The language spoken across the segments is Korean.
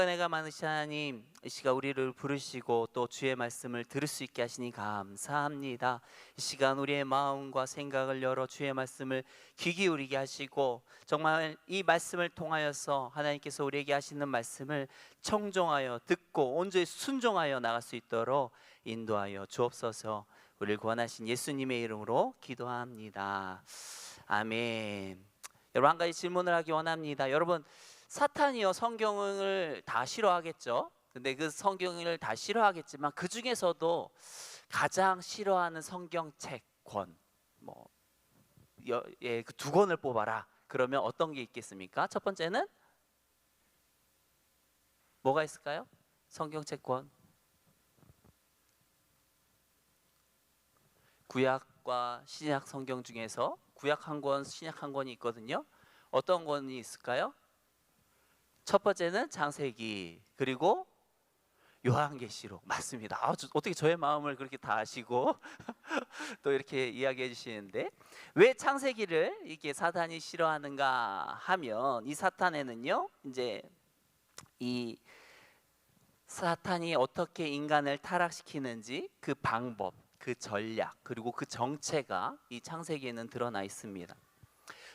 은혜가 많으신 하나님, 이 시간 우리를 부르시고 또 주의 말씀을 들을 수 있게 하시니 감사합니다. 이 시간 우리의 마음과 생각을 열어 주의 말씀을 귀 기울이게 하시고, 정말 이 말씀을 통하여서 하나님께서 우리에게 하시는 말씀을 청종하여 듣고 온전히 순종하여 나갈 수 있도록 인도하여 주옵소서. 우리를 구원하신 예수님의 이름으로 기도합니다. 아멘. 여러분, 한 가지 질문을 하기 원합니다. 여러분, 사탄이요 성경을 다 싫어하겠죠. 근데 그 성경을 다 싫어하겠지만 그 중에서도 가장 싫어하는 성경책 권, 그 두 권을 뽑아라. 그러면 어떤 게 있겠습니까? 첫 번째는 뭐가 있을까요? 성경책 권. 구약과 신약 성경 중에서 구약 한 권, 신약 한 권이 있거든요. 어떤 권이 있을까요? 첫 번째는 창세기, 그리고 요한계시록. 맞습니다. 어떻게 저의 마음을 그렇게 다 아시고 또 이렇게 이야기해 주시는데, 왜 창세기를 이렇게 사탄이 싫어하는가 하면, 이 사탄에는요, 이제 이 사탄이 어떻게 인간을 타락시키는지 그 방법, 그 전략, 그리고 그 정체가 이 창세기에는 드러나 있습니다.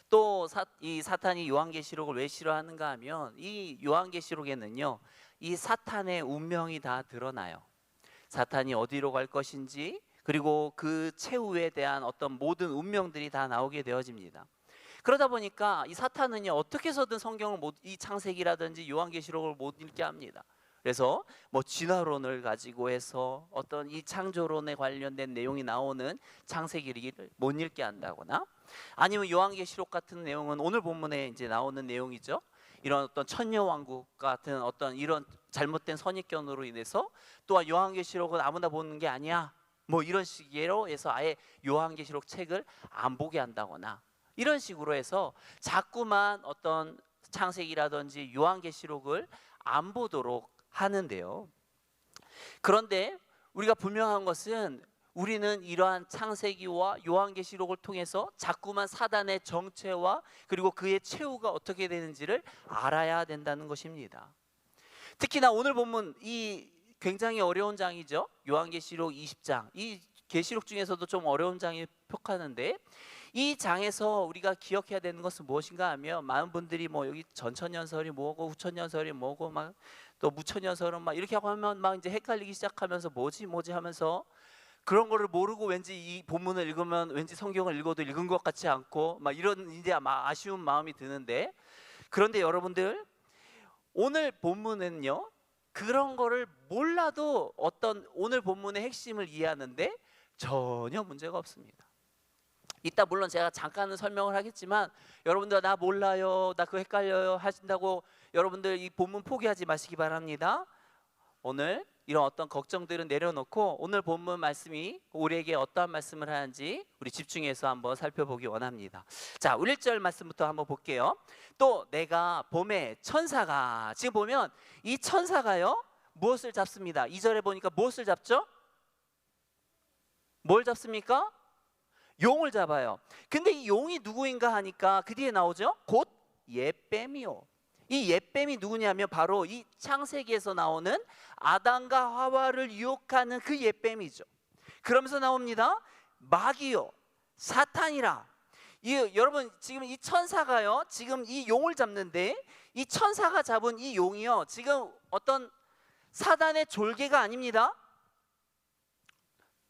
또 이 사탄이 요한계시록을 왜 싫어하는가 하면, 이 요한계시록에는요 이 사탄의 운명이 다 드러나요. 사탄이 어디로 갈 것인지, 그리고 그 최후에 대한 어떤 모든 운명들이 다 나오게 되어집니다. 그러다 보니까 이 사탄은요 어떻게 해서든 성경을 이 창세기라든지 요한계시록을 못 읽게 합니다. 그래서 진화론을 가지고 해서 어떤 이 창조론에 관련된 내용이 나오는 창세기를 못 읽게 한다거나, 아니면 요한계시록 같은 내용은 오늘 본문에 이제 나오는 내용이죠. 이런 어떤 천녀왕국 같은 어떤 이런 잘못된 선입견으로 인해서, 또한 요한계시록은 아무나 보는 게 아니야, 이런 식으로 해서 아예 요한계시록 책을 안 보게 한다거나, 이런 식으로 해서 자꾸만 어떤 창세기라든지 요한계시록을 안 보도록 하는데요. 그런데 우리가 분명한 것은, 우리는 이러한 창세기와 요한계시록을 통해서 자꾸만 사단의 정체와 그리고 그의 최후가 어떻게 되는지를 알아야 된다는 것입니다. 특히나 오늘 본문, 이 굉장히 어려운 장이죠. 요한계시록 20장. 이 계시록 중에서도 좀 어려운 장에 속하는데, 이 장에서 우리가 기억해야 되는 것은 무엇인가 하면, 많은 분들이 여기 전천년설이 뭐고 후천년설이 뭐고 또 무천년설은 이렇게 하면 이제 헷갈리기 시작하면서 뭐지 하면서, 그런 거를 모르고 왠지 이 본문을 읽으면 왠지 성경을 읽어도 읽은 것 같지 않고 이런 이제 아쉬운 마음이 드는데, 그런데 여러분들, 오늘 본문은요 그런 거를 몰라도 어떤 오늘 본문의 핵심을 이해하는데 전혀 문제가 없습니다. 이따 물론 제가 잠깐은 설명을 하겠지만, 여러분들 나 몰라요, 나 그거 헷갈려요 하신다고 여러분들 이 본문 포기하지 마시기 바랍니다. 오늘 이런 어떤 걱정들은 내려놓고 오늘 본문 말씀이 우리에게 어떠한 말씀을 하는지 우리 집중해서 한번 살펴보기 원합니다. 자, 1절 말씀부터 한번 볼게요. 또 내가 봄에 천사가, 지금 보면 이 천사가요 무엇을 잡습니다. 2절에 보니까 무엇을 잡죠? 뭘 잡습니까? 용을 잡아요. 근데 이 용이 누구인가 하니까 그 뒤에 나오죠. 곧 옛뱀이요. 이 옛뱀이 누구냐면 바로 이 창세기에서 나오는 아담과 하와를 유혹하는 그 옛뱀이죠. 그러면서 나옵니다. 마귀요, 사탄이라. 여러분, 지금 이 천사가요 지금 이 용을 잡는데, 이 천사가 잡은 이 용이요 지금 어떤 사단의 졸개가 아닙니다.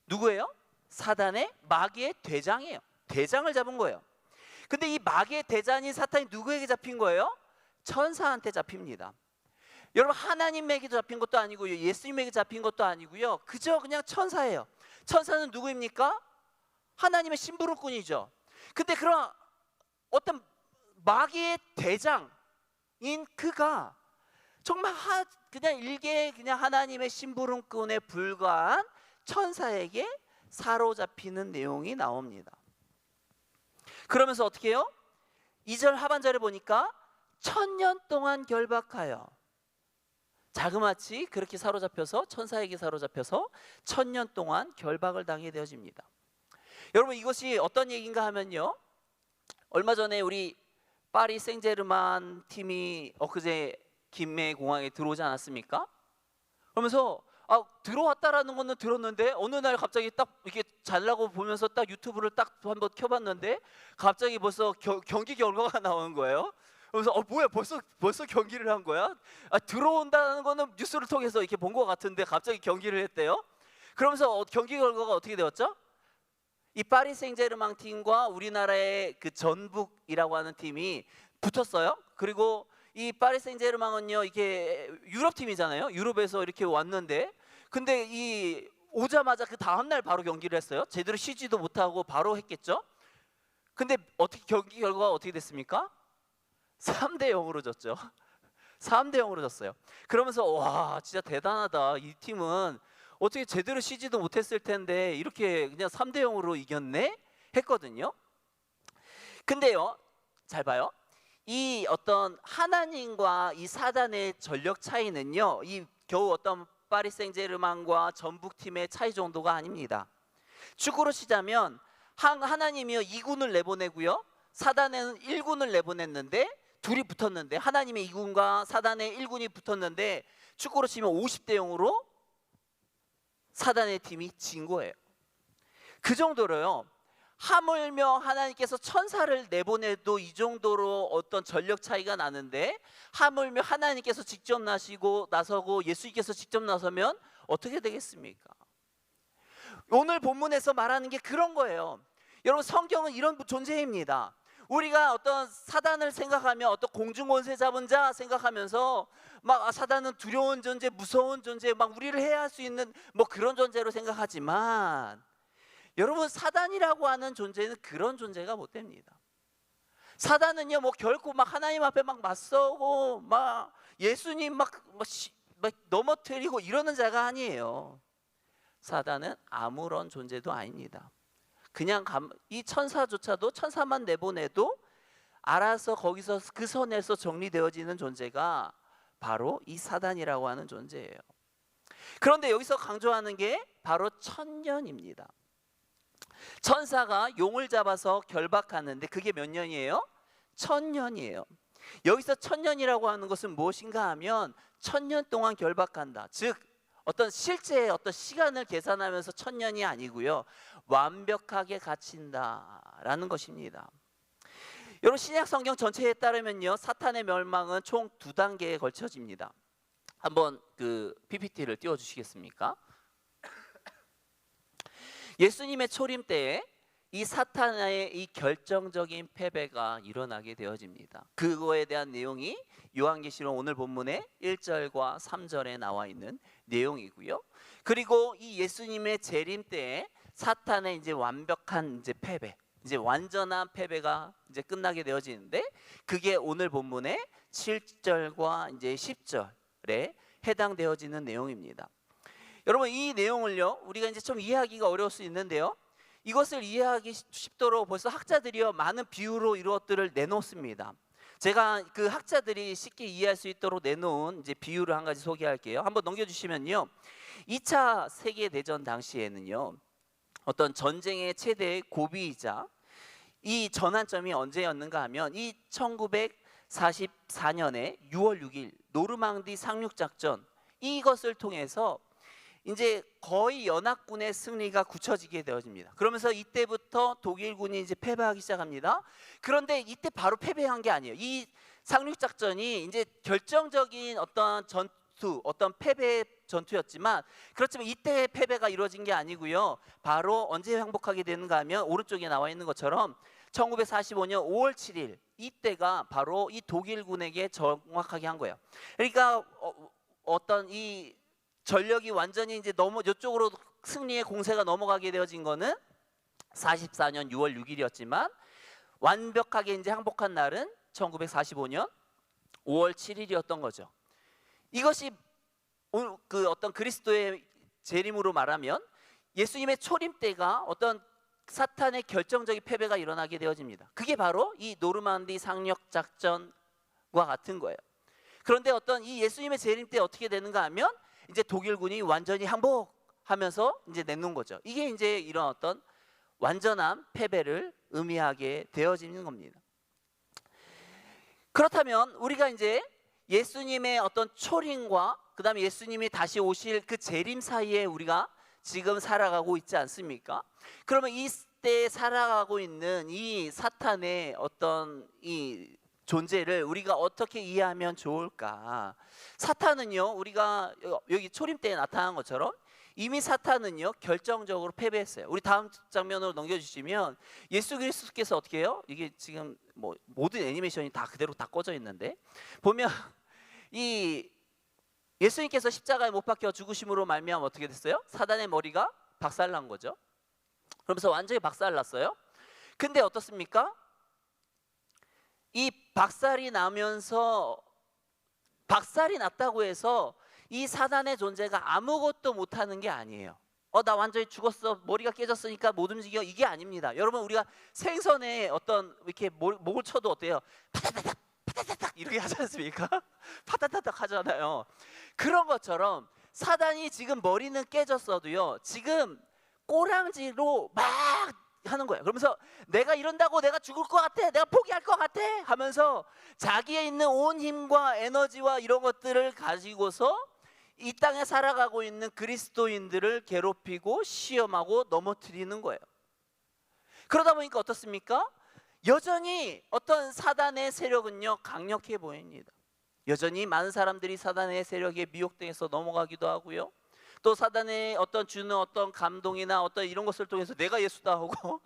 누구예요? 사단의, 마귀의 대장이에요. 대장을 잡은 거예요. 근데 이 마귀의 대장인 사탄이 누구에게 잡힌 거예요? 천사한테 잡힙니다. 여러분, 하나님에게 잡힌 것도 아니고요, 예수님에게 잡힌 것도 아니고요, 그저 그냥 천사예요. 천사는 누구입니까? 하나님의 심부름꾼이죠. 근데 그런 어떤 마귀의 대장인 그가 정말 그냥 일개 그냥 하나님의 심부름꾼에 불과한 천사에게 사로잡히는 내용이 나옵니다. 그러면서 어떻게 해요? 2절 하반절에 보니까 1000년 동안 결박하여, 자그마치 그렇게 사로잡혀서, 천사에게 사로잡혀서 1000년 동안 결박을 당하게 되어집니다. 여러분, 이것이 어떤 얘기인가 하면요, 얼마 전에 우리 파리 생제르맹 팀이 엊그제 김해 공항에 들어오지 않았습니까? 그러면서 들어왔다라는 거는 들었는데 어느 날 갑자기 딱 이렇게 잘라고 보면서 딱 유튜브를 딱 한번 켜봤는데 갑자기 벌써 경기 결과가 나오는 거예요. 그래서 뭐야, 벌써 경기를 한 거야? 들어온다는 거는 뉴스를 통해서 이렇게 본 것 같은데 갑자기 경기를 했대요. 그러면서 경기 결과가 어떻게 되었죠? 이 파리 생제르맹 팀과 우리나라의 그 전북이라고 하는 팀이 붙었어요. 그리고 이 파리 생제르맹은요, 이게 유럽 팀이잖아요. 유럽에서 이렇게 왔는데, 근데 이 오자마자 그 다음 날 바로 경기를 했어요. 제대로 쉬지도 못하고 바로 했겠죠. 근데 어떻게 경기 결과가 어떻게 됐습니까? 3대 0으로 졌죠. 3대 0으로 졌어요. 그러면서 와, 진짜 대단하다. 이 팀은 어떻게 제대로 쉬지도 못했을 텐데 이렇게 그냥 3대 0으로 이겼네? 했거든요. 근데요, 잘 봐요. 이 어떤 하나님과 이 사단의 전력 차이는요, 이 겨우 어떤 파리 생제르맹과 전북팀의 차이 정도가 아닙니다. 축구로 치자면 하나님이요 2군을 내보내고요, 사단에는 1군을 내보냈는데 둘이 붙었는데, 하나님의 2군과 사단의 1군이 붙었는데 축구로 치면 50대 0으로 사단의 팀이 진 거예요. 그 정도로요, 하물며 하나님께서 천사를 내보내도 이 정도로 어떤 전력 차이가 나는데, 하물며 하나님께서 직접 나서고 예수님께서 직접 나서면 어떻게 되겠습니까? 오늘 본문에서 말하는 게 그런 거예요. 여러분, 성경은 이런 존재입니다. 우리가 어떤 사단을 생각하면 어떤 공중권세 잡은 자 생각하면서 막 사단은 두려운 존재, 무서운 존재, 막 우리를 해할 수 있는 뭐 그런 존재로 생각하지만, 여러분, 사단이라고 하는 존재는 그런 존재가 못 됩니다. 사단은요, 뭐 결코 막 하나님 앞에 막 맞서고 막 예수님 막 넘어뜨리고 이러는 자가 아니에요. 사단은 아무런 존재도 아닙니다. 그냥 이 천사조차도, 천사만 내보내도 알아서 거기서 그 선에서 정리되어지는 존재가 바로 이 사단이라고 하는 존재예요. 그런데 여기서 강조하는 게 바로 천년입니다. 천사가 용을 잡아서 결박하는데 그게 몇 년이에요? 1000년이에요. 여기서 1000년이라고 하는 것은 무엇인가 하면 1000년 동안 결박한다, 즉 어떤 실제 어떤 시간을 계산하면서 1000년이 아니고요, 완벽하게 갇힌다라는 것입니다. 여러분, 신약 성경 전체에 따르면요, 사탄의 멸망은 총 2단계에 걸쳐집니다. 한번 그 PPT를 띄워 주시겠습니까? 예수님의 초림 때에 이 사탄의 이 결정적인 패배가 일어나게 되어집니다. 그거에 대한 내용이 요한계시록 오늘 본문의 1절과 3절에 나와 있는 내용이고요. 그리고 이 예수님의 재림 때에 사탄의 이제 완벽한 이제 패배, 이제 완전한 패배가 이제 끝나게 되어지는데, 그게 오늘 본문의 7절과 이제 10절에 해당되어지는 내용입니다. 여러분, 이 내용을요, 우리가 이제 좀 이해하기가 어려울 수 있는데요, 이것을 이해하기 쉽도록 벌써 학자들이요 많은 비유로 이것들을 내놓습니다. 제가 그 학자들이 쉽게 이해할 수 있도록 내놓은 이제 비유를 한 가지 소개할게요. 한번 넘겨주시면요, 2차 세계대전 당시에는요, 어떤 전쟁의 최대의 고비이자 이 전환점이 언제였는가 하면 이 1944년에 6월 6일 노르망디 상륙작전, 이것을 통해서 이제 거의 연합군의 승리가 굳혀지게 되어집니다. 그러면서 이때부터 독일군이 이제 패배하기 시작합니다. 그런데 이때 바로 패배한 게 아니에요. 이 상륙작전이 이제 결정적인 어떤 전투, 어떤 패배 전투였지만, 그렇지만 이때 패배가 이루어진 게 아니고요, 바로 언제 항복하게 되는가 하면 오른쪽에 나와 있는 것처럼 1945년 5월 7일 이때가 바로 이 독일군에게 정확하게 한 거예요. 그러니까 어떤 이 전력이 완전히 이제 이쪽으로 승리의 공세가 넘어가게 되어진 거는 44년 6월 6일이었지만 완벽하게 이제 항복한 날은 1945년 5월 7일이었던 거죠. 이것이 그 어떤 그리스도의 재림으로 말하면 예수님의 초림 때가 어떤 사탄의 결정적인 패배가 일어나게 되어집니다. 그게 바로 이 노르만디 상륙 작전과 같은 거예요. 그런데 어떤 이 예수님의 재림 때 어떻게 되는가 하면 이제 독일군이 완전히 항복하면서 이제 내놓은 거죠. 이게 이제 이런 어떤 완전한 패배를 의미하게 되어지는 겁니다. 그렇다면 우리가 이제 예수님의 어떤 초림과 그 다음에 예수님이 다시 오실 그 재림 사이에 우리가 지금 살아가고 있지 않습니까? 그러면 이때 살아가고 있는 이 사탄의 어떤 이 존재를 우리가 어떻게 이해하면 좋을까? 사탄은요, 우리가 여기 초림 때에 나타난 것처럼 이미 사탄은요 결정적으로 패배했어요. 우리 다음 장면으로 넘겨주시면 예수 그리스도께서 어떻게 해요? 이게 지금 뭐 모든 애니메이션이 다 그대로 다 꺼져 있는데 보면 이 예수님께서 십자가에 못 박혀 죽으심으로 말미암아 어떻게 됐어요? 사단의 머리가 박살난 거죠. 그러면서 완전히 박살났어요. 근데 어떻습니까? 이 박살이 나면서 박살이 났다고 해서 이 사단의 존재가 아무것도 못하는 게 아니에요. 나 완전히 죽었어, 머리가 깨졌으니까 못 움직여, 이게 아닙니다. 여러분, 우리가 생선에 어떤 이렇게 목을 쳐도 어때요? 파다다닥 파다다닥 이렇게 하지 않습니까? 파다다닥 하잖아요. 그런 것처럼 사단이 지금 머리는 깨졌어도요, 지금 꼬랑지로 막 하는 거예요. 그러면서 내가 이런다고 내가 죽을 것 같아, 내가 포기할 것 같아 하면서 자기에 있는 온 힘과 에너지와 이런 것들을 가지고서 이 땅에 살아가고 있는 그리스도인들을 괴롭히고 시험하고 넘어뜨리는 거예요. 그러다 보니까 어떻습니까? 여전히 어떤 사단의 세력은요 강력해 보입니다. 여전히 많은 사람들이 사단의 세력에 미혹돼서 넘어가기도 하고요, 또 사단의 어떤 주는 어떤 감동이나 어떤 이런 것을 통해서 내가 예수다 하고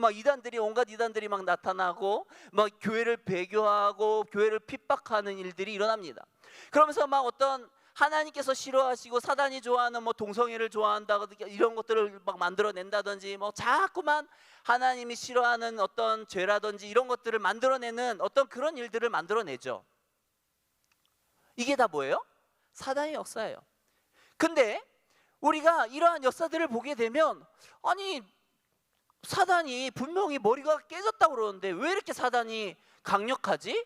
막 이단들이, 온갖 이단들이 막 나타나고 막 교회를 배교하고 교회를 핍박하는 일들이 일어납니다. 그러면서 막 어떤 하나님께서 싫어하시고 사단이 좋아하는 뭐 동성애를 좋아한다든지 이런 것들을 막 만들어낸다든지, 뭐 자꾸만 하나님이 싫어하는 어떤 죄라든지 이런 것들을 만들어내는 어떤 그런 일들을 만들어내죠. 이게 다 뭐예요? 사단의 역사예요. 근데 우리가 이러한 역사들을 보게 되면, 아니 사단이 분명히 머리가 깨졌다고 그러는데 왜 이렇게 사단이 강력하지?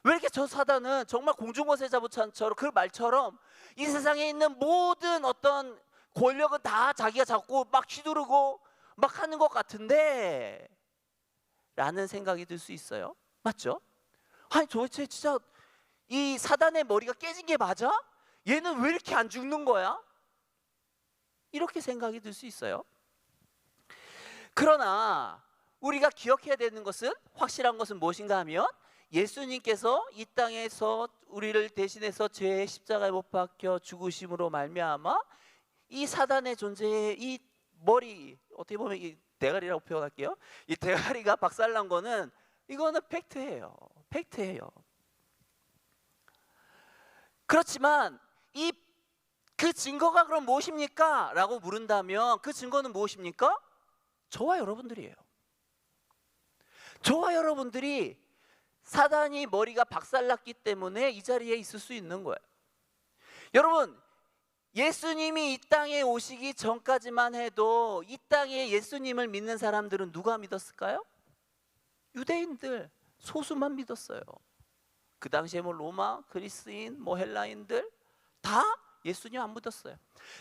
왜 이렇게 저 사단은 정말 공중거세 자부처럼 그 말처럼 이 세상에 있는 모든 어떤 권력은 다 자기가 잡고 막 휘두르고 막 하는 것 같은데 라는 생각이 들 수 있어요. 맞죠? 아니 도대체 진짜 이 사단의 머리가 깨진 게 맞아? 얘는 왜 이렇게 안 죽는 거야? 이렇게 생각이 들 수 있어요. 그러나 우리가 기억해야 되는 것은, 확실한 것은 무엇인가 하면, 예수님께서 이 땅에서 우리를 대신해서 죄의 십자가에 못 박혀 죽으심으로 말미암아 이 사단의 존재의 이 머리, 어떻게 보면 이 대가리라고 표현할게요. 이 대가리가 박살난 거는 이거는 팩트예요. 팩트예요. 그렇지만 그 증거가 그럼 무엇입니까? 라고 물은다면 그 증거는 무엇입니까? 저와 여러분들이에요. 저와 여러분들이 사단이 머리가 박살났기 때문에 이 자리에 있을 수 있는 거예요. 여러분, 예수님이 이 땅에 오시기 전까지만 해도 이 땅에 예수님을 믿는 사람들은 누가 믿었을까요? 유대인들, 소수만 믿었어요. 그 당시에 뭐 로마, 그리스인, 뭐 헬라인들 다 예수님 안 믿었어요.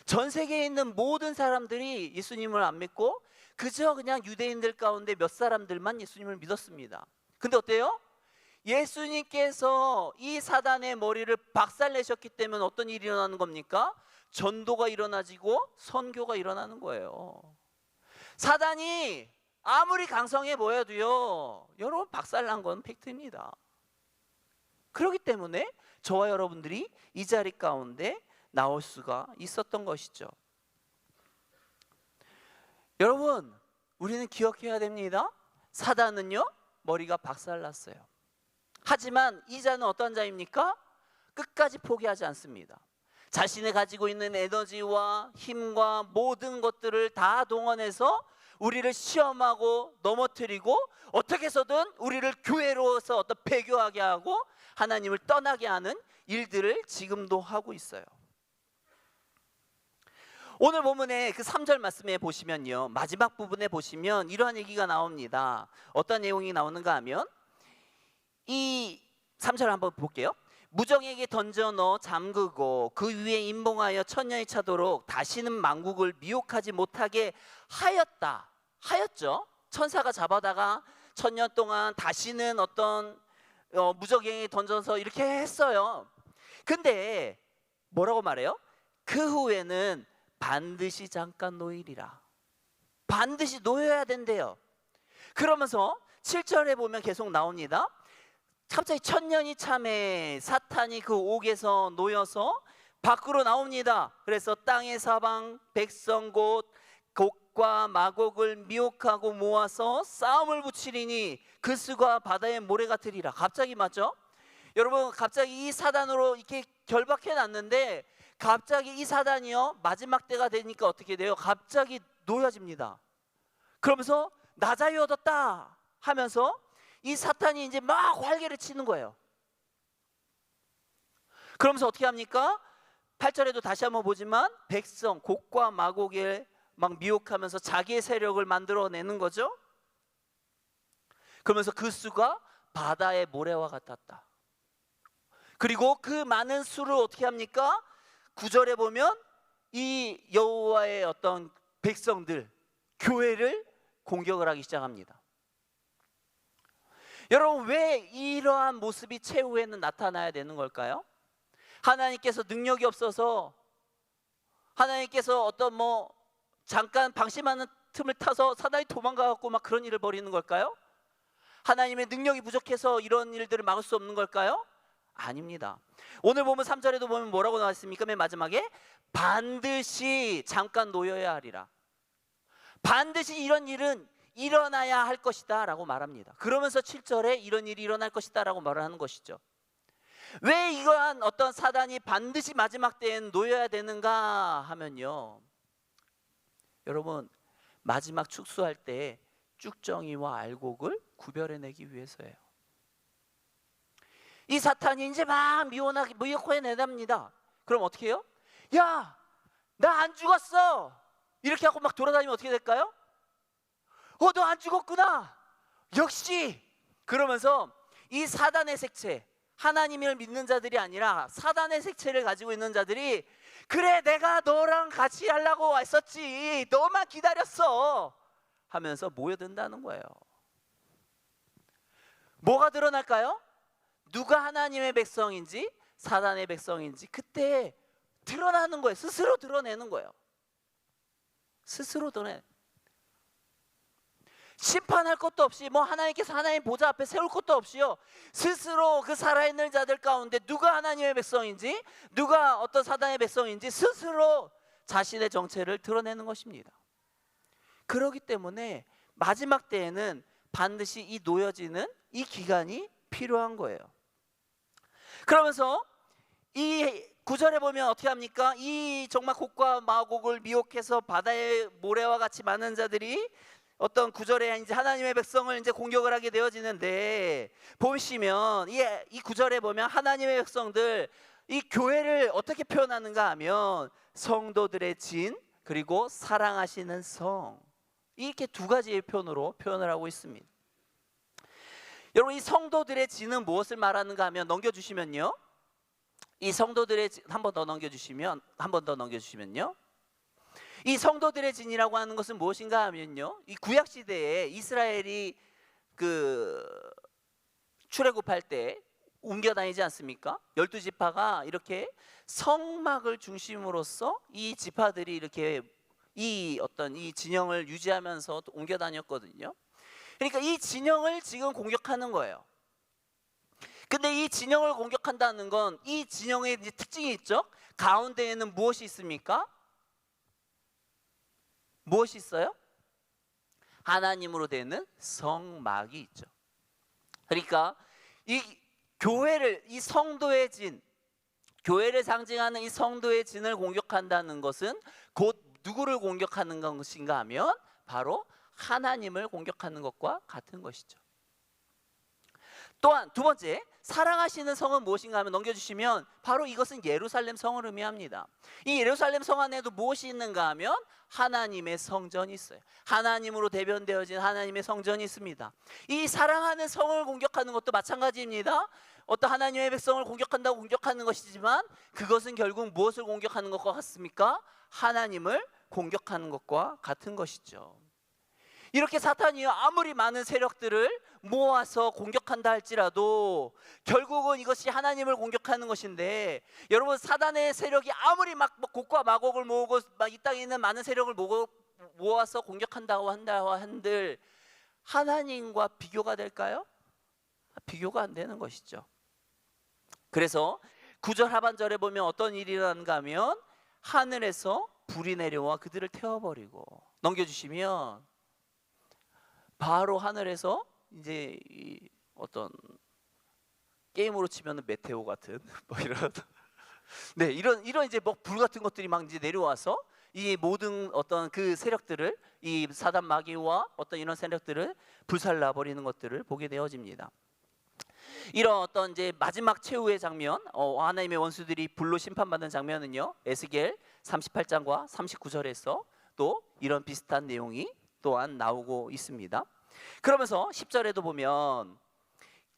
전 세계에 있는 모든 사람들이 예수님을 안 믿고 그저 그냥 유대인들 가운데 몇 사람들만 예수님을 믿었습니다. 근데 어때요? 예수님께서 이 사단의 머리를 박살내셨기 때문에 어떤 일이 일어나는 겁니까? 전도가 일어나지고 선교가 일어나는 거예요. 사단이 아무리 강성해 보여도요, 여러분 박살난 건 팩트입니다. 그렇기 때문에 저와 여러분들이 이 자리 가운데 나올 수가 있었던 것이죠. 여러분, 우리는 기억해야 됩니다. 사단은요 머리가 박살났어요. 하지만 이 자는 어떤 자입니까? 끝까지 포기하지 않습니다. 자신이 가지고 있는 에너지와 힘과 모든 것들을 다 동원해서 우리를 시험하고 넘어뜨리고 어떻게 해서든 우리를 교회로서 어떤 배교하게 하고 하나님을 떠나게 하는 일들을 지금도 하고 있어요. 오늘 본문의 그 3절 말씀에 보시면요, 마지막 부분에 보시면 이러한 얘기가 나옵니다. 어떤 내용이 나오는가 하면, 이 3절 한번 볼게요. 무정에게 던져 넣어 잠그고 그 위에 임봉하여 천년이 차도록 다시는 만국을 미혹하지 못하게 하였죠. 천사가 잡아다가 천년 동안 다시는 어떤 무적행에 던져서 이렇게 했어요. 근데 뭐라고 말해요? 그 후에는 반드시 잠깐 놓이리라. 반드시 놓여야 된대요. 그러면서 7절에 보면 계속 나옵니다. 갑자기 천년이 참에 사탄이 그 옥에서 놓여서 밖으로 나옵니다. 그래서 땅의 사방 백성 곧 곡과 마곡을 미혹하고 모아서 싸움을 붙이리니 그 수가 바다의 모래 같으리라. 갑자기 맞죠? 여러분, 갑자기 이 사단으로 이렇게 결박해 놨는데 갑자기 이 사단이요 마지막 때가 되니까 어떻게 돼요? 갑자기 놓여집니다. 그러면서 나 자유 얻었다 하면서 이 사탄이 이제 막 활개를 치는 거예요. 그러면서 어떻게 합니까? 8절에도 다시 한번 보지만 백성 곡과 마곡에 막 미혹하면서 자기의 세력을 만들어내는 거죠. 그러면서 그 수가 바다의 모래와 같았다. 그리고 그 많은 수를 어떻게 합니까? 9절에 보면 이 여호와의 어떤 백성들, 교회를 공격을 하기 시작합니다. 여러분, 왜 이러한 모습이 최후에는 나타나야 되는 걸까요? 하나님께서 능력이 없어서, 하나님께서 어떤 잠깐 방심하는 틈을 타서 사단이 도망가갖고 막 그런 일을 벌이는 걸까요? 하나님의 능력이 부족해서 이런 일들을 막을 수 없는 걸까요? 아닙니다. 오늘 보면 3절에도 보면 뭐라고 나왔습니까? 맨 마지막에 반드시 잠깐 놓여야 하리라. 반드시 이런 일은 일어나야 할 것이다 라고 말합니다. 그러면서 7절에 이런 일이 일어날 것이다 라고 말을 하는 것이죠. 왜 이러한 어떤 사단이 반드시 마지막 때엔 놓여야 되는가 하면요, 여러분, 마지막 축소할 때 쭉정이와 알곡을 구별해내기 위해서예요. 이 사탄이 이제 막 미혹해 내답니다. 그럼 어떻게 해요? 야, 나 안 죽었어 이렇게 하고 막 돌아다니면 어떻게 될까요? 너 안 죽었구나, 역시. 그러면서 이 사단의 색채, 하나님을 믿는 자들이 아니라 사단의 색채를 가지고 있는 자들이, 그래 내가 너랑 같이 하려고 했었지, 너만 기다렸어 하면서 모여든다는 거예요. 뭐가 드러날까요? 누가 하나님의 백성인지 사단의 백성인지 그때 드러나는 거예요. 스스로 드러내는 거예요. 스스로 드러내. 심판할 것도 없이, 하나님께서 하나님 보좌 앞에 세울 것도 없이요, 스스로 그 살아있는 자들 가운데 누가 하나님의 백성인지 누가 어떤 사단의 백성인지 스스로 자신의 정체를 드러내는 것입니다. 그렇기 때문에 마지막 때에는 반드시 이 놓여지는 이 기간이 필요한 거예요. 그러면서 이 9절에 보면 어떻게 합니까? 이 정말 곡과 마곡을 미혹해서 바다의 모래와 같이 많은 자들이 어떤 9절에 이제 하나님의 백성을 이제 공격을 하게 되어지는데, 보시면 이 9절에 보면 하나님의 백성들, 이 교회를 어떻게 표현하는가 하면 성도들의 진, 그리고 사랑하시는 성, 이렇게 두 가지의 표현으로 표현을 하고 있습니다. 여러분, 이 성도들의 진은 무엇을 말하는가 하면, 넘겨주시면요, 이 성도들의 한 번 더 넘겨주시면요, 이 성도들의 진이라고 하는 것은 무엇인가 하면요, 이 구약 시대에 이스라엘이 출애굽할 때 옮겨 다니지 않습니까? 12지파가 이렇게 성막을 중심으로서 이 지파들이 이렇게 이 진영을 유지하면서 옮겨 다녔거든요. 그러니까 이 진영을 지금 공격하는 거예요. 근데 이 진영을 공격한다는 건 이 진영의 특징이 있죠. 가운데에는 무엇이 있습니까? 무엇이 있어요? 하나님으로 되는 성막이 있죠. 그러니까 이 교회를, 이 성도의 진, 교회를 상징하는 이 성도의 진을 공격한다는 것은 곧 누구를 공격하는 것인가 하면 바로 하나님을 공격하는 것과 같은 것이죠. 또한 두 번째, 사랑하시는 성은 무엇인가 하면, 넘겨주시면 바로 이것은 예루살렘 성을 의미합니다. 이 예루살렘 성 안에도 무엇이 있는가 하면 하나님의 성전이 있어요. 하나님으로 대변되어진 하나님의 성전이 있습니다. 이 사랑하는 성을 공격하는 것도 마찬가지입니다. 어떤 하나님의 백성을 공격한다고 공격하는 것이지만 그것은 결국 무엇을 공격하는 것과 같습니까? 하나님을 공격하는 것과 같은 것이죠. 이렇게 사탄이 아무리 많은 세력들을 모아서 공격한다 할지라도 결국은 이것이 하나님을 공격하는 것인데, 여러분 사단의 세력이 아무리 막 곡과 마곡을 모으고 막 이 땅에 있는 많은 세력을 모아서 공격한다고 한들 하나님과 비교가 될까요? 비교가 안 되는 것이죠. 그래서 9절 하반절에 보면 어떤 일이 일어나는가 하면 하늘에서 불이 내려와 그들을 태워버리고, 넘겨주시면 바로 하늘에서 이제 어떤 게임으로 치면 메테오 같은 뭐 이런 네, 이런 이제 뭐 불 같은 것들이 막 이제 내려와서 이 모든 어떤 그 세력들을, 이 사단 마귀와 어떤 이런 세력들을 불살라 버리는 것들을 보게 되어집니다. 이런 어떤 이제 마지막 최후의 장면, 하나님의 원수들이 불로 심판받는 장면은요, 에스겔 38장과 39절에서 또 이런 비슷한 내용이 또한 나오고 있습니다. 그러면서 10절에도 보면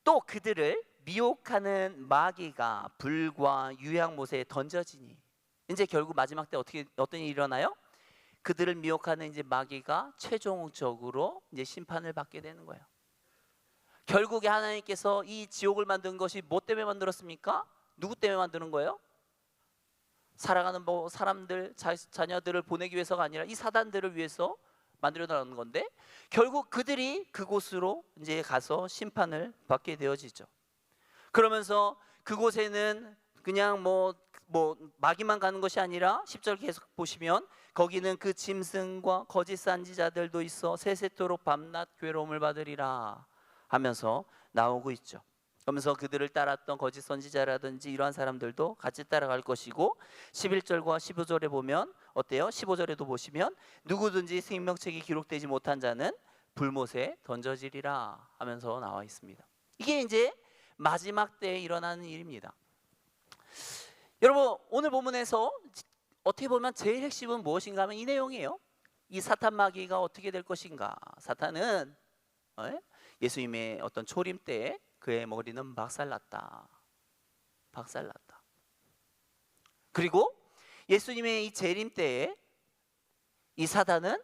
또 그들을 미혹하는 마귀가 불과 유향못에 던져지니, 이제 결국 마지막 때 어떤 일이 일어나요? 그들을 미혹하는 이제 마귀가 최종적으로 이제 심판을 받게 되는 거예요. 결국에 하나님께서 이 지옥을 만든 것이 뭐 때문에 만들었습니까? 누구 때문에 만드는 거예요? 살아가는 사람들, 자녀들을 보내기 위해서가 아니라 이 사단들을 위해서 만들어 놓은 건데, 결국 그들이 그곳으로 이제 가서 심판을 받게 되어지죠. 그러면서 그곳에는 그냥 뭐 마귀만 가는 것이 아니라 10절 계속 보시면 거기는 그 짐승과 거짓 선지자들도 있어 세세토록 밤낮 괴로움을 받으리라 하면서 나오고 있죠. 그러면서 그들을 따랐던 거짓 선지자라든지 이러한 사람들도 같이 따라갈 것이고, 11절과 15절에 보면 어때요? 15절에도 보시면 누구든지 생명책이 기록되지 못한 자는 불못에 던져지리라 하면서 나와 있습니다. 이게 이제 마지막 때에 일어나는 일입니다. 여러분, 오늘 본문에서 어떻게 보면 제일 핵심은 무엇인가 하면 이 내용이에요. 이 사탄 마귀가 어떻게 될 것인가. 사탄은 예수님의 어떤 초림 때에 그의 머리는 박살났다. 그리고 예수님의 이 재림 때에 이 사단은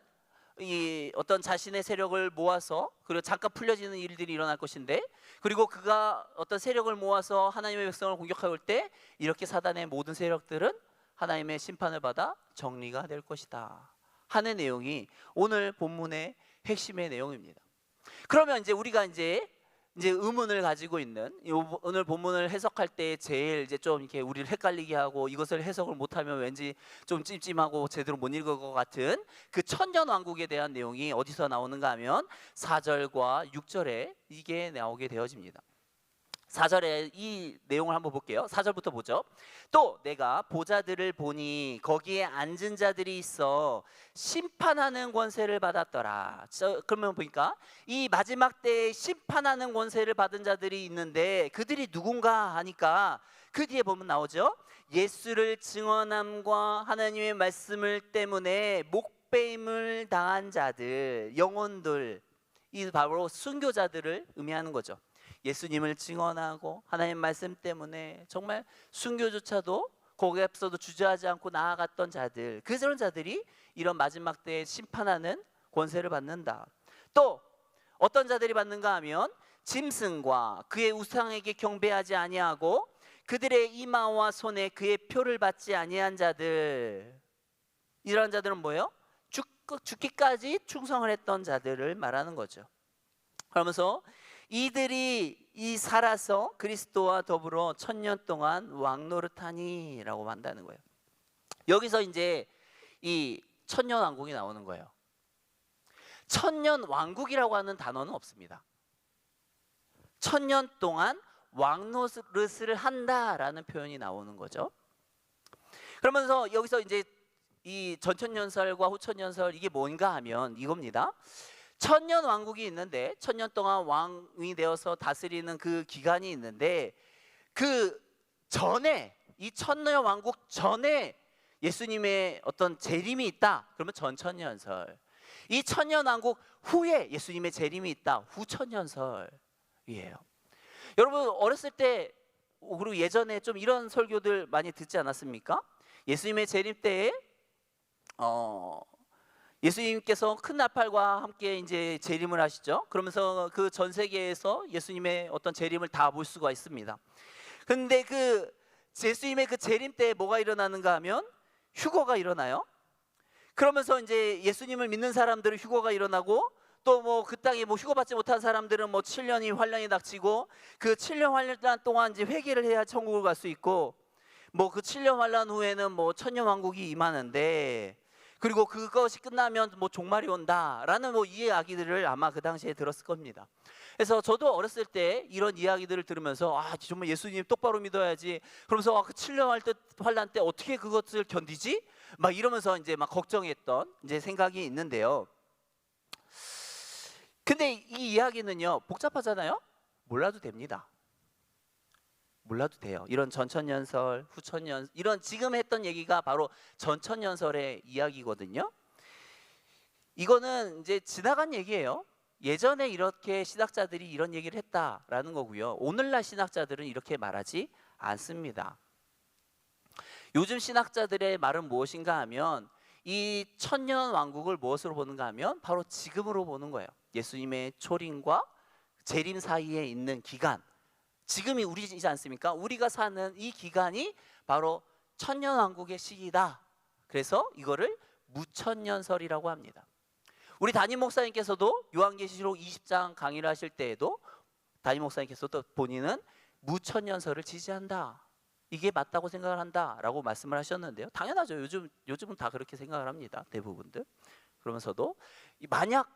이 어떤 자신의 세력을 모아서, 그리고 잠깐 풀려지는 일들이 일어날 것인데, 그리고 그가 어떤 세력을 모아서 하나님의 백성을 공격할 때 이렇게 사단의 모든 세력들은 하나님의 심판을 받아 정리가 될 것이다 하는 내용이 오늘 본문의 핵심의 내용입니다. 그러면 이제 우리가 이제 의문을 가지고 있는, 오늘 본문을 해석할 때 제일 이제 좀 이렇게 우리를 헷갈리게 하고, 이것을 해석을 못하면 왠지 좀 찜찜하고 제대로 못 읽을 것 같은 그 천년 왕국에 대한 내용이 어디서 나오는가 하면 4절과 6절에 이게 나오게 되어집니다. 4절에 이 내용을 한번 볼게요. 4절부터 보죠. 또 내가 보좌들을 보니 거기에 앉은 자들이 있어 심판하는 권세를 받았더라. 그러면 보니까 이 마지막 때에 심판하는 권세를 받은 자들이 있는데 그들이 누군가 하니까 그 뒤에 보면 나오죠. 예수를 증언함과 하나님의 말씀을 때문에 목배임을 당한 자들, 영혼들, 이 바로 순교자들을 의미하는 거죠. 예수님을 증언하고 하나님 말씀 때문에 정말 순교조차도 거기 앞서도 주저하지 않고 나아갔던 자들, 그런 자들이 이런 마지막 때에 심판하는 권세를 받는다. 또 어떤 자들이 받는가 하면 짐승과 그의 우상에게 경배하지 아니하고 그들의 이마와 손에 그의 표를 받지 아니한 자들, 이런 자들은 뭐예요? 죽기까지 충성을 했던 자들을 말하는 거죠. 그러면서 이들이 살아서 그리스도와 더불어 1000년 동안 왕노릇하니 라고 한다는 거예요. 여기서 이제 이 천년 왕국이 나오는 거예요. 천년 왕국이라고 하는 단어는 없습니다. 1000년 동안 왕노릇을 한다라는 표현이 나오는 거죠. 그러면서 여기서 이제 이 전천년설과 후천년설, 이게 뭔가 하면 이겁니다. 1000년 왕국이 있는데 1000년 동안 왕이 되어서 다스리는 그 기간이 있는데, 그 전에, 이 1000년 왕국 전에 예수님의 어떤 재림이 있다. 그러면 전천년설. 이 1000년 왕국 후에 예수님의 재림이 있다. 후천년설이에요. 여러분 어렸을 때, 그리고 예전에 좀 이런 설교들 많이 듣지 않았습니까? 예수님의 재림 때에 예수님께서 큰 나팔과 함께 이제 재림을 하시죠. 그러면서 그 전 세계에서 예수님의 어떤 재림을 다 볼 수가 있습니다. 근데 그 예수님의 그 재림 때 뭐가 일어나는가 하면 휴거가 일어나요. 그러면서 이제 예수님을 믿는 사람들은 휴거가 일어나고, 또 뭐 그 땅에 뭐 휴거받지 못한 사람들은 뭐 7년이 환란이 닥치고, 그 7년 환란 동안 이제 회개를 해야 천국을 갈 수 있고, 뭐 그 7년 환란 후에는 뭐 천년 왕국이 임하는데, 그리고 그것이 끝나면 뭐 종말이 온다라는 뭐 이야기들을 아마 그 당시에 들었을 겁니다. 그래서 저도 어렸을 때 이런 이야기들을 들으면서 정말 예수님 똑바로 믿어야지, 그러면서 그 7년 환란 때 어떻게 그것을 견디지? 막 이러면서 이제 막 걱정했던 이제 생각이 있는데요. 근데 이 이야기는요, 복잡하잖아요. 몰라도 됩니다. 몰라도 돼요. 이런 전천년설, 후천년, 이런 지금 했던 얘기가 바로 전천년설의 이야기거든요. 이거는 이제 지나간 얘기예요. 예전에 이렇게 신학자들이 이런 얘기를 했다라는 거고요. 오늘날 신학자들은 이렇게 말하지 않습니다. 요즘 신학자들의 말은 무엇인가 하면, 이 천년 왕국을 무엇으로 보는가 하면 바로 지금으로 보는 거예요. 예수님의 초림과 재림 사이에 있는 기간, 지금이 우리이지 않습니까? 우리가 사는 이 기간이 바로 천년 왕국의 시기다. 그래서 이거를 무천년설이라고 합니다. 우리 담임 목사님께서도 요한계시록 20장 강의를 하실 때에도 담임 목사님께서도 본인은 무천년설을 지지한다, 이게 맞다고 생각을 한다라고 말씀을 하셨는데요. 당연하죠. 요즘은 다 그렇게 생각을 합니다. 대부분들. 그러면서도 만약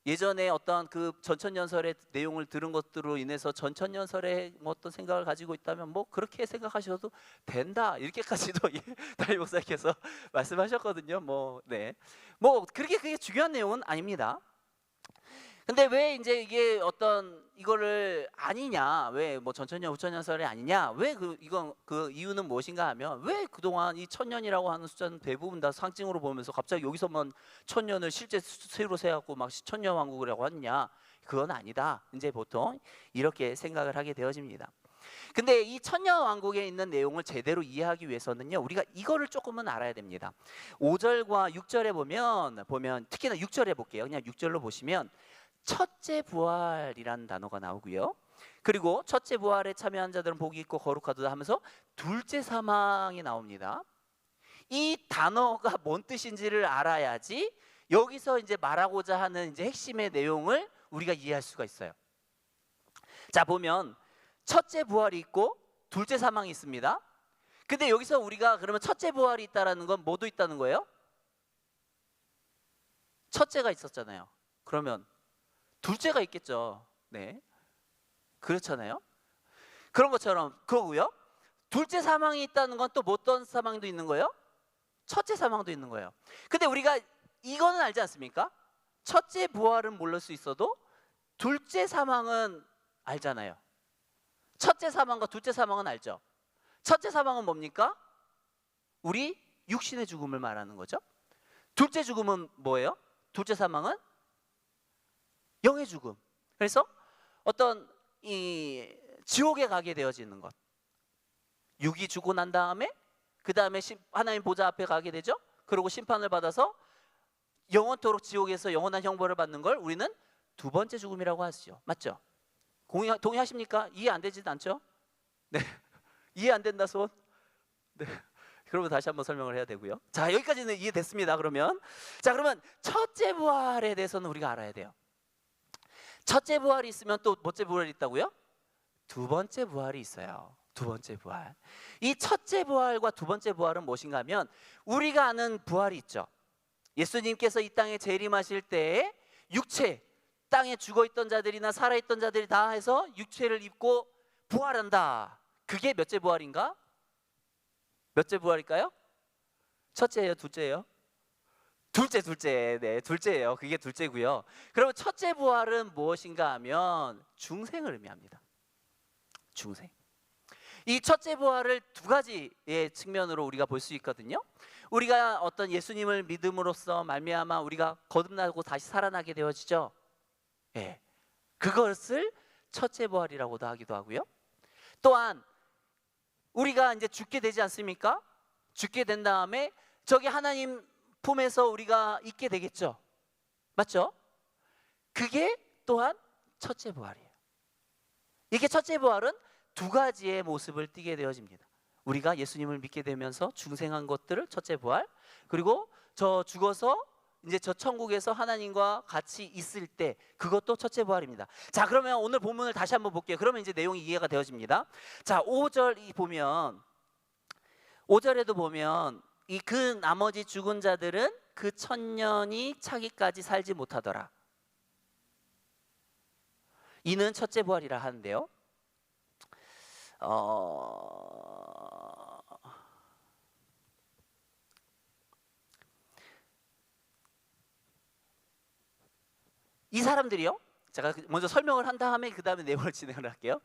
예전에 어떤 그 전천년설의 내용을 들은 것들로 인해서 전천년설에 뭐 어떤 생각을 가지고 있다면 뭐 그렇게 생각하셔도 된다, 이렇게까지도 담임 목사님께서 말씀하셨거든요. 뭐 그게 중요한 내용은 아닙니다. 근데 왜 이제 이게 어떤 이거를 아니냐, 왜 뭐 전천년 후천년설이 아니냐, 왜 이건 그 이유는 무엇인가 하면, 왜 그동안 이 천년이라고 하는 숫자는 대부분 다 상징으로 보면서 갑자기 여기서만 천년을 실제 수로 세갖고 막 천년 왕국이라고 하느냐, 그건 아니다, 이제 보통 이렇게 생각을 하게 되어집니다. 근데 이 천년 왕국에 있는 내용을 제대로 이해하기 위해서는요, 우리가 이거를 조금은 알아야 됩니다. 5절과 6절에 보면 특히나 6절에 볼게요. 그냥 6절로 보시면 첫째 부활이라는 단어가 나오고요. 그리고 첫째 부활에 참여한 자들은 복이 있고 거룩하도다 하면서 둘째 사망이 나옵니다. 이 단어가 뭔 뜻인지를 알아야지 여기서 이제 말하고자 하는 이제 핵심의 내용을 우리가 이해할 수가 있어요. 자, 보면 첫째 부활이 있고 둘째 사망이 있습니다. 근데 여기서 우리가 그러면 첫째 부활이 있다라는 건 뭐도 있다는 거예요? 첫째가 있었잖아요. 그러면 둘째가 있겠죠. 네, 그렇잖아요. 그런 것처럼 그거고요. 둘째 사망이 있다는 건 또 어떤 사망도 있는 거예요? 첫째 사망도 있는 거예요. 근데 우리가 이거는 알지 않습니까? 첫째 부활은 모를 수 있어도 둘째 사망은 알잖아요. 첫째 사망과 둘째 사망은 알죠. 첫째 사망은 뭡니까? 우리 육신의 죽음을 말하는 거죠. 둘째 죽음은 뭐예요? 둘째 사망은 영의 죽음. 그래서 어떤 이 지옥에 가게 되어지는 것, 육이 죽고 난 다음에 그 다음에 하나님 보좌 앞에 가게 되죠. 그리고 심판을 받아서 영원토록 지옥에서 영원한 형벌을 받는 걸 우리는 두 번째 죽음이라고 하시죠. 맞죠? 동의하십니까? 이해 안 되지도 않죠? 네. 이해 안 된다 손? 네. 그러면 다시 한번 설명을 해야 되고요. 자, 여기까지는 이해됐습니다. 그러면 첫째 부활에 대해서는 우리가 알아야 돼요. 첫째 부활이 있으면 또 뭐째 부활이 있다고요? 두 번째 부활이 있어요. 두 번째 부활. 이 첫째 부활과 두 번째 부활은 무엇인가 하면, 우리가 아는 부활이 있죠. 예수님께서 이 땅에 재림하실 때에 육체, 땅에 죽어있던 자들이나 살아있던 자들이 다 해서 육체를 입고 부활한다. 그게 몇째 부활인가? 몇째 부활일까요? 첫째예요, 둘째예요? 둘째. 네, 둘째예요. 그게 둘째고요. 그러면 첫째 부활은 무엇인가 하면 중생을 의미합니다. 중생. 이 첫째 부활을 두 가지의 측면으로 우리가 볼 수 있거든요. 우리가 어떤 예수님을 믿음으로써 말미암아 우리가 거듭나고 다시 살아나게 되어지죠. 예, 그것을 첫째 부활이라고도 하기도 하고요. 또한 우리가 이제 죽게 되지 않습니까? 죽게 된 다음에 저기 하나님 품에서 우리가 있게 되겠죠. 맞죠? 그게 또한 첫째 부활이에요. 이게 첫째 부활은 두 가지의 모습을 띠게 되어집니다. 우리가 예수님을 믿게 되면서 중생한 것들을 첫째 부활, 그리고 저 죽어서 이제 저 천국에서 하나님과 같이 있을 때 그것도 첫째 부활입니다. 자, 그러면 오늘 본문을 다시 한번 볼게요. 그러면 이제 내용이 이해가 되어집니다. 자, 5절이 보면 5절에도 보면 이 그 나머지 죽은 자들은 그 천년이 차기까지 살지 못하더라. 이는 첫째 부활이라 하는데요. 이 사람들이요. 제가 먼저 설명을 한 다음에 그 다음에 내용을 진행을 할게요.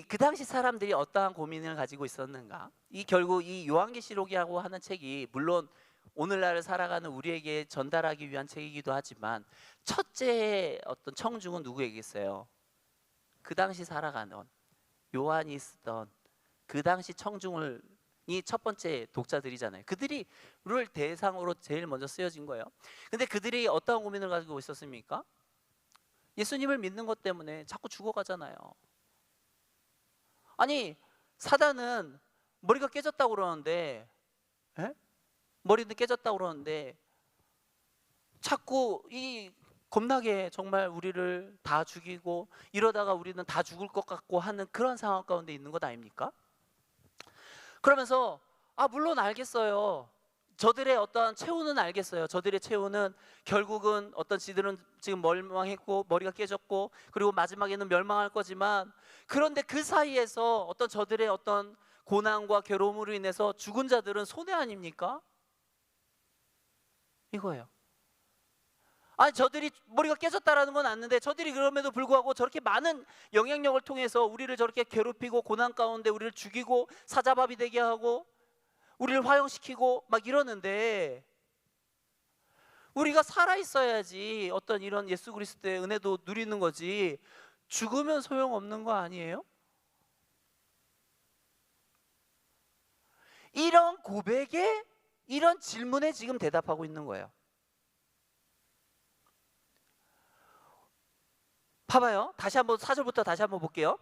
그 당시 사람들이 어떠한 고민을 가지고 있었는가? 결국 이 요한계시록이라고 하는 책이 물론 오늘날을 살아가는 우리에게 전달하기 위한 책이기도 하지만 첫째 어떤 청중은 누구에게있어요? 그 당시 살아가는 요한이 쓰던 그 당시 청중이 첫 번째 독자들이잖아요. 그들을 대상으로 제일 먼저 쓰여진 거예요. 근데 그들이 어떠한 고민을 가지고 있었습니까? 예수님을 믿는 것 때문에 자꾸 죽어가잖아요. 아니, 사단은 머리가 깨졌다고 그러는데, 머리도 깨졌다고 그러는데 자꾸 겁나게 정말 우리를 다 죽이고 이러다가 우리는 다 죽을 것 같고 하는 그런 상황 가운데 있는 것 아닙니까? 그러면서 물론 알겠어요. 저들의 어떤 최후는 알겠어요. 저들의 최후는 결국은 어떤 지들은 지금 멸망했고 머리가 깨졌고 그리고 마지막에는 멸망할 거지만, 그런데 그 사이에서 어떤 저들의 어떤 고난과 괴로움으로 인해서 죽은 자들은 손해 아닙니까? 이거예요. 아니, 저들이 머리가 깨졌다라는 건 아는데 저들이 그럼에도 불구하고 저렇게 많은 영향력을 통해서 우리를 저렇게 괴롭히고 고난 가운데 우리를 죽이고 사자밥이 되게 하고 우리를 화형시키고 막 이러는데 우리가 살아있어야지 어떤 이런 예수 그리스도의 은혜도 누리는 거지, 죽으면 소용없는 거 아니에요? 이런 고백에, 이런 질문에 지금 대답하고 있는 거예요. 봐봐요. 다시 한번 4절부터 다시 한번 볼게요.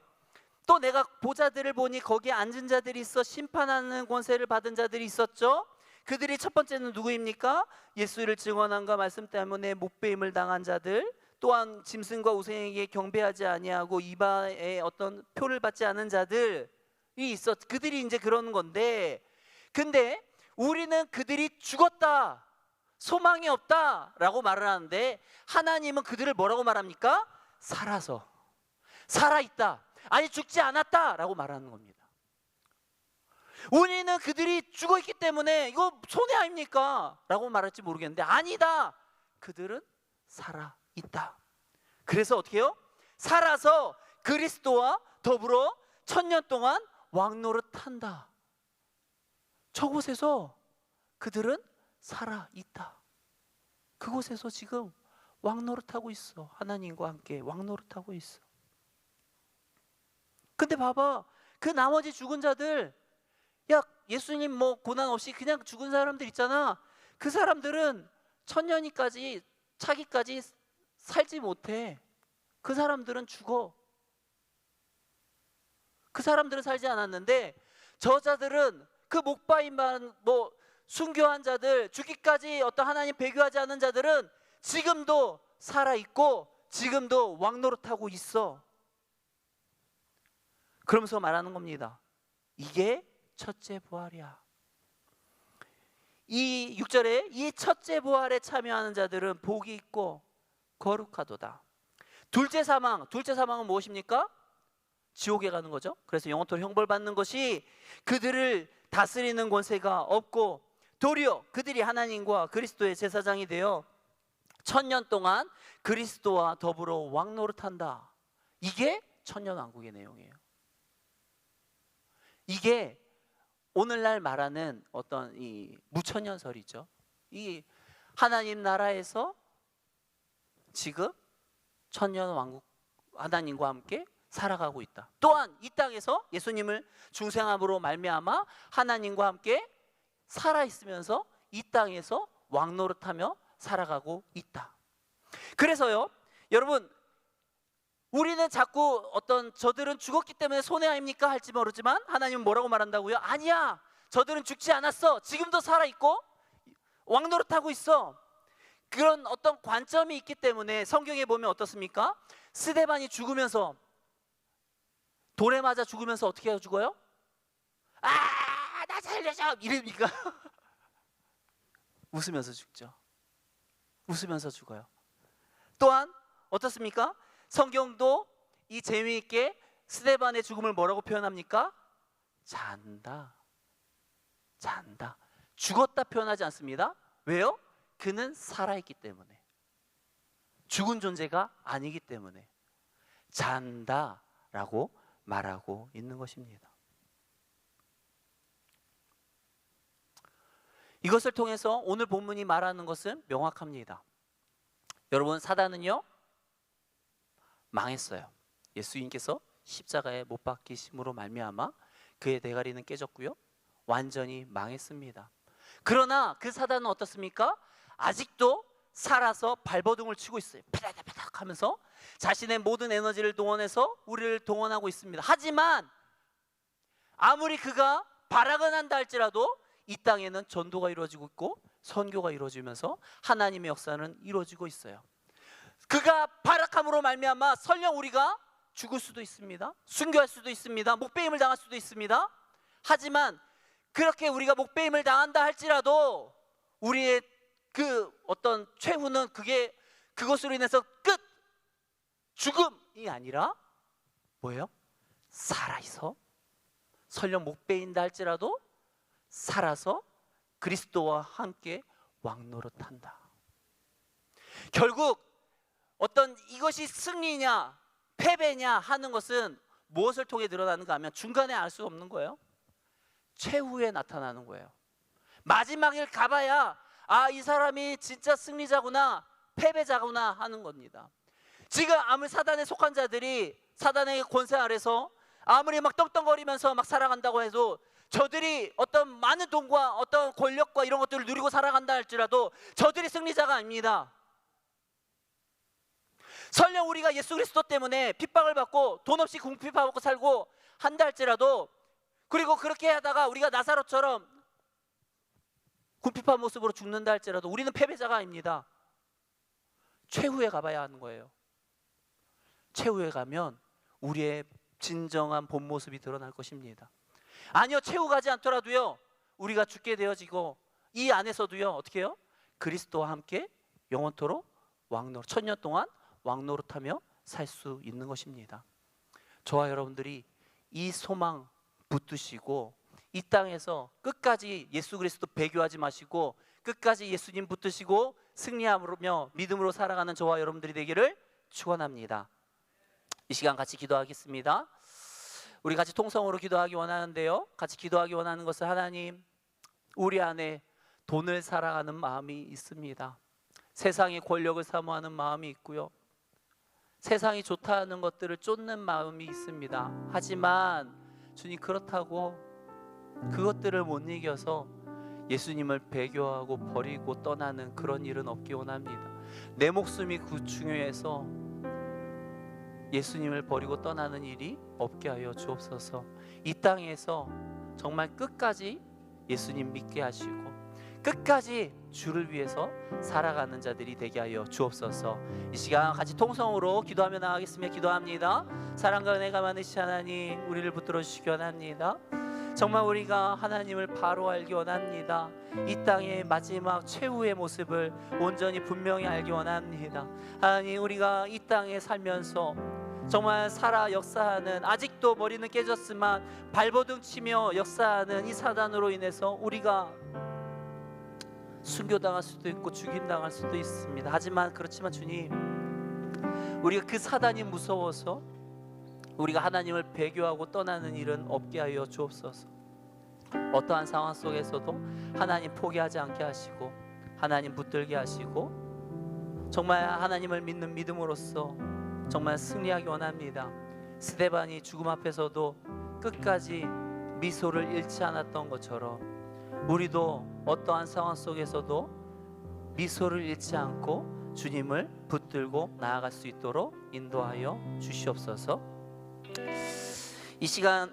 또 내가 보자들을 보니 거기에 앉은 자들이 있어 심판하는 권세를 받은 자들이 있었죠. 그들이 첫 번째는 누구입니까? 예수를 증언함과 말씀 때문에 못배임을 당한 자들, 또한 짐승과 우상에게 경배하지 아니하고 이바의 어떤 표를 받지 않은 자들이 그들이 이제 그러는 건데, 근데 우리는 그들이 죽었다, 소망이 없다 라고 말을 하는데 하나님은 그들을 뭐라고 말합니까? 살아있다, 아니 죽지 않았다 라고 말하는 겁니다. 우리는 그들이 죽어있기 때문에 이거 손해 아닙니까? 라고 말할지 모르겠는데 아니다, 그들은 살아있다. 그래서 어떻게 해요? 살아서 그리스도와 더불어 천년 동안 왕노릇한다. 저곳에서 그들은 살아있다. 그곳에서 지금 왕노릇하고 있어. 하나님과 함께 왕노릇하고 있어. 근데 봐봐, 그 나머지 죽은 자들, 예수님 고난 없이 그냥 죽은 사람들 있잖아. 그 사람들은 천년이까지 차기까지 살지 못해. 그 사람들은 죽어. 그 사람들은 살지 않았는데 저 자들은 그 목바임만 순교한 자들, 죽기까지 어떤 하나님 배교하지 않은 자들은 지금도 살아있고 지금도 왕노릇하고 있어. 그러면서 말하는 겁니다. 이게 첫째 부활이야. 이 6절에 이 첫째 부활에 참여하는 자들은 복이 있고 거룩하도다. 둘째 사망은 무엇입니까? 지옥에 가는 거죠. 그래서 영원토록 형벌받는 것이 그들을 다스리는 권세가 없고 도리어 그들이 하나님과 그리스도의 제사장이 되어 천년 동안 그리스도와 더불어 왕노릇한다. 이게 천년왕국의 내용이에요. 이게 오늘날 말하는 어떤 이 무천년설이죠. 이 하나님 나라에서 지금 천년왕국 하나님과 함께 살아가고 있다. 또한 이 땅에서 예수님을 중생함으로 말미암아 하나님과 함께 살아있으면서 이 땅에서 왕노릇하며 살아가고 있다. 그래서요, 여러분, 우리는 자꾸 저들은 죽었기 때문에 손해 아닙니까 할지 모르지만 하나님은 뭐라고 말한다고요? 아니야, 저들은 죽지 않았어. 지금도 살아있고 왕노릇하고 있어. 그런 어떤 관점이 있기 때문에 성경에 보면 어떻습니까? 스데반이 죽으면서, 돌에 맞아 죽으면서 어떻게 죽어요? 아, 나 살려줘! 이럽니까? 웃으면서 죽죠. 웃으면서 죽어요. 또한 어떻습니까? 성경도 이 재미있게 스데반의 죽음을 뭐라고 표현합니까? 잔다. 잔다. 죽었다 표현하지 않습니다. 왜요? 그는 살아있기 때문에, 죽은 존재가 아니기 때문에 잔다라고 말하고 있는 것입니다. 이것을 통해서 오늘 본문이 말하는 것은 명확합니다. 여러분, 사단은요 망했어요. 예수님께서 십자가에 못 박히심으로 말미암아 그의 대가리는 깨졌고요, 완전히 망했습니다. 그러나 그 사단은 어떻습니까? 아직도 살아서 발버둥을 치고 있어요. 파닥파닥 하면서 자신의 모든 에너지를 동원해서 우리를 동원하고 있습니다. 하지만 아무리 그가 발악을 한다 할지라도 이 땅에는 전도가 이루어지고 있고 선교가 이루어지면서 하나님의 역사는 이루어지고 있어요. 그가 발악함으로 말미암아 설령 우리가 죽을 수도 있습니다. 순교할 수도 있습니다. 목배임을 당할 수도 있습니다. 하지만 그렇게 우리가 목배임을 당한다 할지라도 우리의 그 어떤 최후는 그것으로 인해서 끝! 죽음이 아니라 뭐예요? 살아서, 설령 목배인다 할지라도 살아서 그리스도와 함께 왕노릇한다. 결국 어떤 이것이 승리냐 패배냐 하는 것은 무엇을 통해 드러나는가 하면 중간에 알 수 없는 거예요. 최후에 나타나는 거예요. 마지막을 가봐야 이 사람이 진짜 승리자구나 패배자구나 하는 겁니다. 지금 아무리 사단에 속한 자들이 사단의 권세 아래서 아무리 막 떵떵거리면서 막 살아간다고 해도 저들이 어떤 많은 돈과 어떤 권력과 이런 것들을 누리고 살아간다 할지라도 저들이 승리자가 아닙니다. 설령 우리가 예수 그리스도 때문에 핍박을 받고 돈 없이 궁핍받고 살고 한다 할지라도, 그리고 그렇게 하다가 우리가 나사로처럼 궁핍한 모습으로 죽는다 할지라도 우리는 패배자가 아닙니다. 최후에 가봐야 하는 거예요. 최후에 가면 우리의 진정한 본 모습이 드러날 것입니다. 아니요, 최후 가지 않더라도요 우리가 죽게 되어지고 이 안에서도요 어떻게 해요? 그리스도와 함께 영원토록 왕노릇, 천년 동안 왕노릇하며 살 수 있는 것입니다. 저와 여러분들이 이 소망 붙드시고 이 땅에서 끝까지 예수 그리스도 배교하지 마시고 끝까지 예수님 붙드시고 승리하며 믿음으로 살아가는 저와 여러분들이 되기를 축원합니다. 이 시간 같이 기도하겠습니다. 우리 같이 통성으로 기도하기 원하는데요, 같이 기도하기 원하는 것은 하나님, 우리 안에 돈을 사랑하는 마음이 있습니다. 세상의 권력을 사모하는 마음이 있고요, 세상이 좋다는 것들을 쫓는 마음이 있습니다. 하지만 주님, 그렇다고 그것들을 못 이겨서 예수님을 배교하고 버리고 떠나는 그런 일은 없기 원합니다. 내 목숨이 중요해서 예수님을 버리고 떠나는 일이 없게 하여 주옵소서. 이 땅에서 정말 끝까지 예수님 믿게 하시고 끝까지 주를 위해서 살아가는 자들이 되게 하여 주옵소서. 이 시간 같이 통성으로 기도하며 나가겠습니다. 기도합니다. 사랑과 은혜가 많으신 하나님, 우리를 붙들어 주시기 원합니다. 정말 우리가 하나님을 바로 알기 원합니다. 이 땅의 마지막 최후의 모습을 온전히 분명히 알기 원합니다. 하나님, 우리가 이 땅에 살면서 정말 살아 역사하는, 아직도 머리는 깨졌지만 발버둥 치며 역사하는 이 사단으로 인해서 우리가 순교당할 수도 있고 죽임당할 수도 있습니다. 그렇지만 주님, 우리가 그 사단이 무서워서 우리가 하나님을 배교하고 떠나는 일은 없게 하여 주옵소서. 어떠한 상황 속에서도 하나님 포기하지 않게 하시고 하나님 붙들게 하시고 정말 하나님을 믿는 믿음으로써 정말 승리하기 원합니다. 스데반이 죽음 앞에서도 끝까지 미소를 잃지 않았던 것처럼 우리도 어떠한 상황 속에서도 미소를 잃지 않고 주님을 붙들고 나아갈 수 있도록 인도하여 주시옵소서. 이 시간